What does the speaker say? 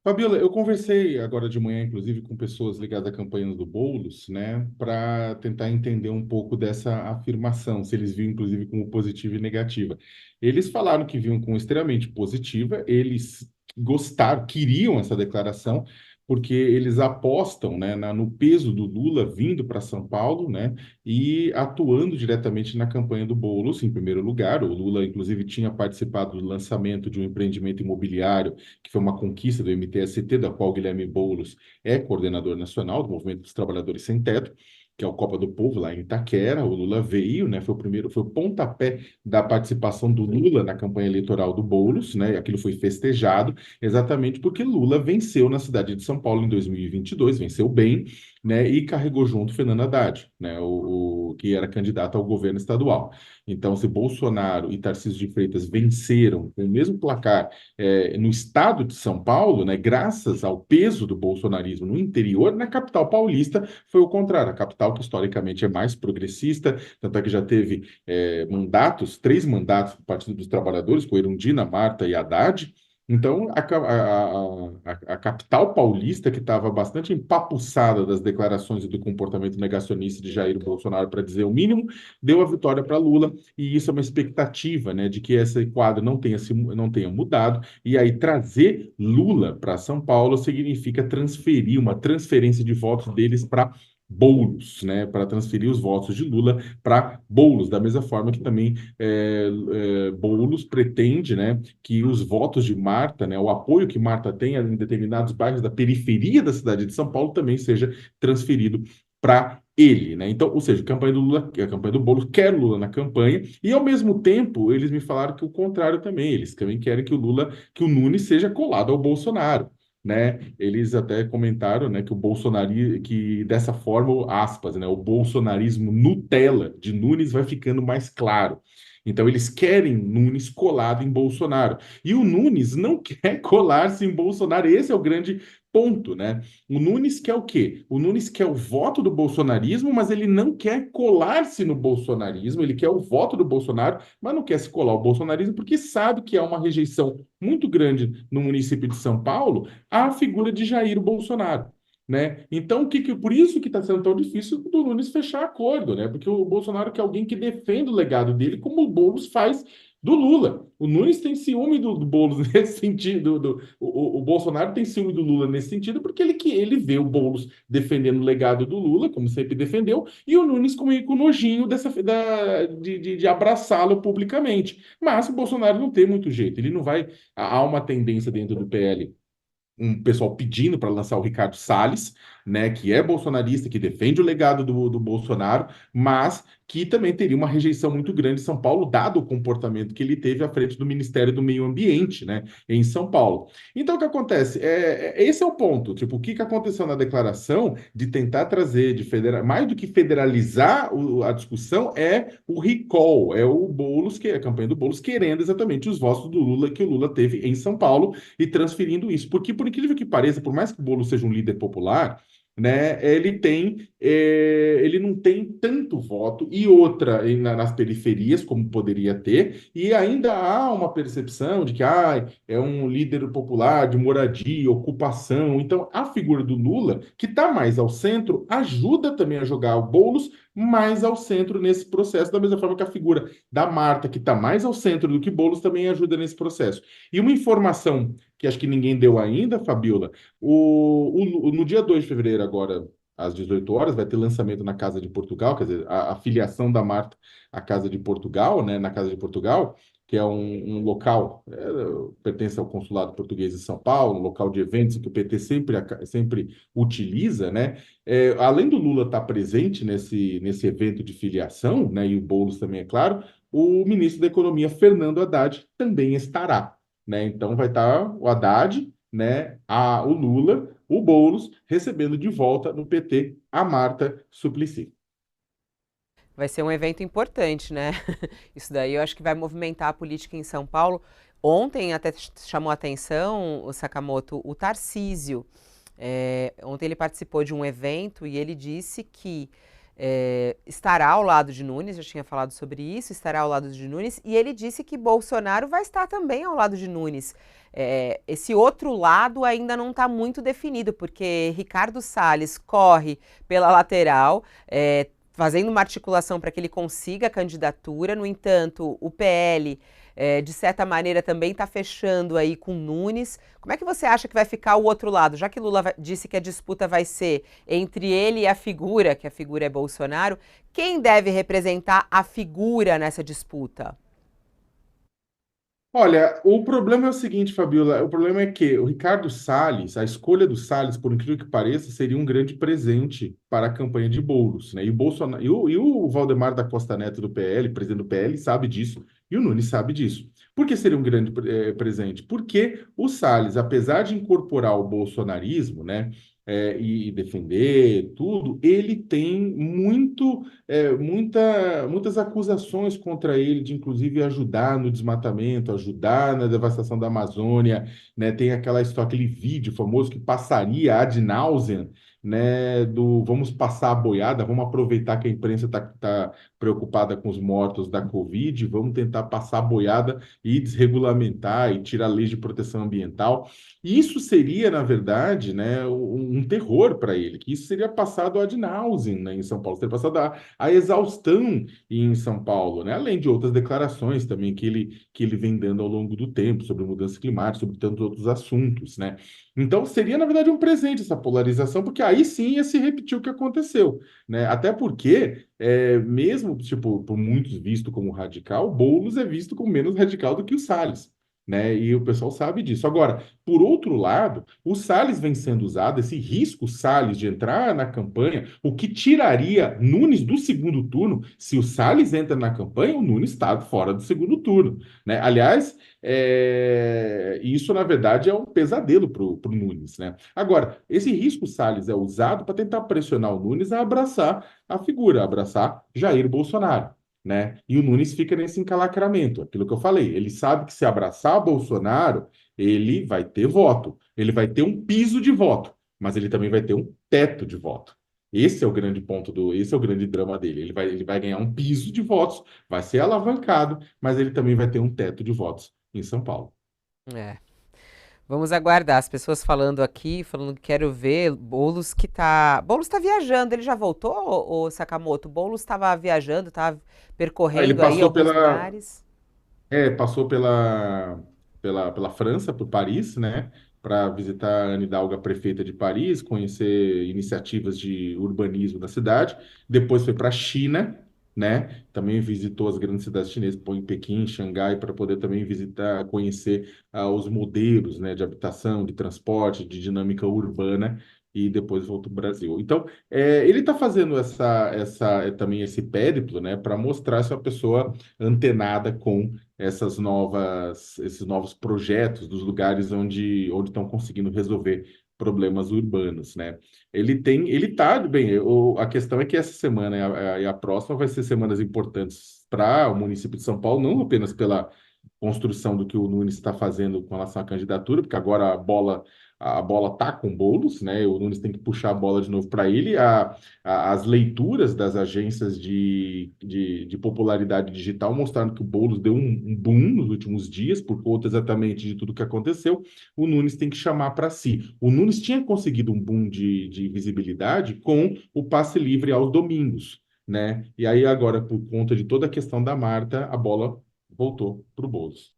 Fabiola, eu conversei agora de manhã, inclusive, com pessoas ligadas à campanha do Boulos, né, para tentar entender um pouco dessa afirmação, se eles viam, inclusive, como positiva e negativa. Eles falaram que viam como extremamente positiva, eles gostaram, queriam essa declaração, porque eles apostam, né, no peso do Lula vindo para São Paulo, né, e atuando diretamente na campanha do Boulos, em primeiro lugar. O Lula, inclusive, tinha participado do lançamento de um empreendimento imobiliário que foi uma conquista do MTST, da qual Guilherme Boulos é coordenador nacional do Movimento dos Trabalhadores Sem Teto, que é o Copa do Povo lá em Itaquera. O Lula veio, né? Foi o primeiro, foi o pontapé da participação do Lula na campanha eleitoral do Boulos, né? Aquilo foi festejado exatamente porque Lula venceu na cidade de São Paulo em 2022, venceu bem, né? E carregou junto Fernando Haddad, né? O que era candidato ao governo estadual. Então, se Bolsonaro e Tarcísio de Freitas venceram com o mesmo placar no estado de São Paulo, né, graças ao peso do bolsonarismo no interior, na capital paulista foi o contrário. A capital, que historicamente é mais progressista, tanto é que já teve mandatos, 3 mandatos do Partido dos Trabalhadores, com Erundina, Marta e Haddad. Então, a capital paulista, que estava bastante empapuçada das declarações e do comportamento negacionista de Jair Bolsonaro, para dizer o mínimo, deu a vitória para Lula, e isso é uma expectativa, né, de que esse quadro não tenha mudado, e aí trazer Lula para São Paulo significa transferir uma transferência de votos deles para Boulos, né, para transferir os votos de Lula para Boulos, da mesma forma que também Boulos pretende, né, que os votos de Marta, né, o apoio que Marta tem em determinados bairros da periferia da cidade de São Paulo também seja transferido para ele, né? Então, ou seja, a campanha do Lula, a campanha do Boulos quer Lula na campanha, e ao mesmo tempo eles me falaram que o contrário também, eles também querem que o Lula, que o Nunes seja colado ao Bolsonaro, né? Eles até comentaram, né, que o Bolsonaro, que dessa forma, aspas, né, o bolsonarismo Nutella de Nunes vai ficando mais claro. Então, eles querem Nunes colado em Bolsonaro. E o Nunes não quer colar-se em Bolsonaro. Esse é o grande ponto, né? O Nunes quer o quê? O Nunes quer o voto do bolsonarismo, mas ele não quer colar-se no bolsonarismo, ele quer o voto do Bolsonaro, mas não quer se colar ao bolsonarismo, porque sabe que há uma rejeição muito grande no município de São Paulo à figura de Jair Bolsonaro. Né? Então, por isso que está sendo tão difícil do Nunes fechar acordo, né? Porque o Bolsonaro quer alguém que defenda o legado dele, como o Boulos faz do Lula. O Nunes tem ciúme do Boulos nesse sentido. O Bolsonaro tem ciúme do Lula nesse sentido, porque ele vê o Boulos defendendo o legado do Lula, como sempre defendeu, e o Nunes com nojinho de abraçá-lo publicamente. Mas o Bolsonaro não tem muito jeito. Ele não vai. Há uma tendência dentro do PL, um pessoal pedindo para lançar o Ricardo Salles, né, que é bolsonarista, que defende o legado do Bolsonaro, mas que também teria uma rejeição muito grande em São Paulo, dado o comportamento que ele teve à frente do Ministério do Meio Ambiente, né, em São Paulo. Então, o que acontece? Esse é o ponto. Tipo, o que, que aconteceu na declaração de tentar trazer, mais do que federalizar a discussão, é o recall, é o Boulos, que é a campanha do Boulos, querendo exatamente os votos do Lula que o Lula teve em São Paulo, e transferindo isso. Porque, por incrível que pareça, por mais que o Boulos seja um líder popular, né, ele não tem tanto voto, e outra nas periferias, como poderia ter, e ainda há uma percepção de que é um líder popular de moradia, ocupação. Então, a figura do Lula, que está mais ao centro, ajuda também a jogar o Boulos mais ao centro nesse processo, da mesma forma que a figura da Marta, que está mais ao centro do que Boulos, também ajuda nesse processo. E uma informação que acho que ninguém deu ainda, Fabiola, no dia 2 de fevereiro, agora, às 18 horas, vai ter lançamento na Casa de Portugal, quer dizer, a filiação da Marta à Casa de Portugal, né, na Casa de Portugal, que é um local, pertence ao Consulado Português de São Paulo, um local de eventos que o PT sempre utiliza, né? Além do Lula estar presente nesse evento de filiação, né, e o Boulos também, é claro, o ministro da Economia, Fernando Haddad, também estará, né? Então vai estar o Haddad, né, o Lula, o Boulos, recebendo de volta no PT a Marta Suplicy. Vai ser um evento importante, né? Isso daí eu acho que vai movimentar a política em São Paulo. Ontem até chamou a atenção, o Sakamoto, o Tarcísio. Ontem ele participou de um evento e ele disse que estará ao lado de Nunes, já tinha falado sobre isso, estará ao lado de Nunes, e ele disse que Bolsonaro vai estar também ao lado de Nunes. Esse outro lado ainda não está muito definido, porque Ricardo Salles corre pela lateral, fazendo uma articulação para que ele consiga a candidatura. No entanto, o PL, de certa maneira, também está fechando aí com Nunes. Como é que você acha que vai ficar o outro lado? Já que Lula disse que a disputa vai ser entre ele e a figura, que a figura é Bolsonaro, quem deve representar a figura nessa disputa? Olha, o problema é o seguinte, Fabiola, o problema é que o Ricardo Salles, a escolha do Salles, por incrível que pareça, seria um grande presente para a campanha de Boulos, né? E o Bolsonaro, e o Valdemar da Costa Neto do PL, presidente do PL, sabe disso, e o Nunes sabe disso. Por que seria um grande presente? Porque o Salles, apesar de incorporar o bolsonarismo, né, e defender tudo, ele tem muitas acusações contra ele, de inclusive ajudar no desmatamento, ajudar na devastação da Amazônia, né? Tem aquela história, aquele vídeo famoso que passaria ad nauseam, né? Do vamos passar a boiada, vamos aproveitar que a imprensa está preocupada com os mortos da Covid, vamos tentar passar a boiada e desregulamentar e tirar leis de proteção ambiental. E isso seria, na verdade, né, um terror para ele, que isso seria passado ad nauseam, né, em São Paulo, seria passado a exaustão em São Paulo, né? Além de outras declarações também que ele vem dando ao longo do tempo sobre mudança climática, sobre tantos outros assuntos, né? Então seria, na verdade, um presente essa polarização, porque aí sim ia se repetir o que aconteceu, né? Até porque, mesmo, tipo, por muitos visto como radical, Boulos é visto como menos radical do que o Salles. Né? E o pessoal sabe disso. Agora, por outro lado, o Salles vem sendo usado, esse risco Salles de entrar na campanha, o que tiraria Nunes do segundo turno. Se o Salles entra na campanha, o Nunes está fora do segundo turno. Né? Aliás, isso na verdade é um pesadelo para o Nunes. Né? Agora, esse risco Salles é usado para tentar pressionar o Nunes a abraçar a figura, a abraçar Jair Bolsonaro. Né? E o Nunes fica nesse encalacramento, aquilo que eu falei. Ele sabe que se abraçar Bolsonaro, ele vai ter voto, ele vai ter um piso de voto, mas ele também vai ter um teto de voto. Esse é o grande drama dele. Ele vai ganhar um piso de votos, vai ser alavancado, mas ele também vai ter um teto de votos em São Paulo. É. Vamos aguardar. As pessoas falando aqui, falando que quero ver Boulos que tá. Boulos tá viajando. Ele já voltou, o Sakamoto? Boulos estava viajando, estava Ele percorrendo aí passou alguns pela, lugares. passou pela França, por Paris, né, para visitar a Anne Hidalgo, a prefeita de Paris, conhecer iniciativas de urbanismo da cidade. Depois foi para a China, né, também visitou as grandes cidades chinesas, em Pequim, Xangai, para poder também visitar, conhecer os modelos, né, de habitação, de transporte, de dinâmica urbana. E depois voltou para o Brasil. Então, ele está fazendo também esse périplo, né, para mostrar se é uma pessoa antenada com esses novos projetos dos lugares onde estão conseguindo resolver problemas urbanos, né? Ele tá, bem, a questão é que essa semana e a próxima vai ser semanas importantes para o município de São Paulo, não apenas pela construção do que o Nunes está fazendo com relação à candidatura, porque agora a bola tá com Boulos, né? O Nunes tem que puxar a bola de novo para ele. As leituras das agências de popularidade digital mostraram que o Boulos deu um boom nos últimos dias, por conta exatamente de tudo que aconteceu. O Nunes tem que chamar para si. O Nunes tinha conseguido um boom de visibilidade com o passe livre aos domingos, né? E aí agora, por conta de toda a questão da Marta, a bola voltou para o Boulos.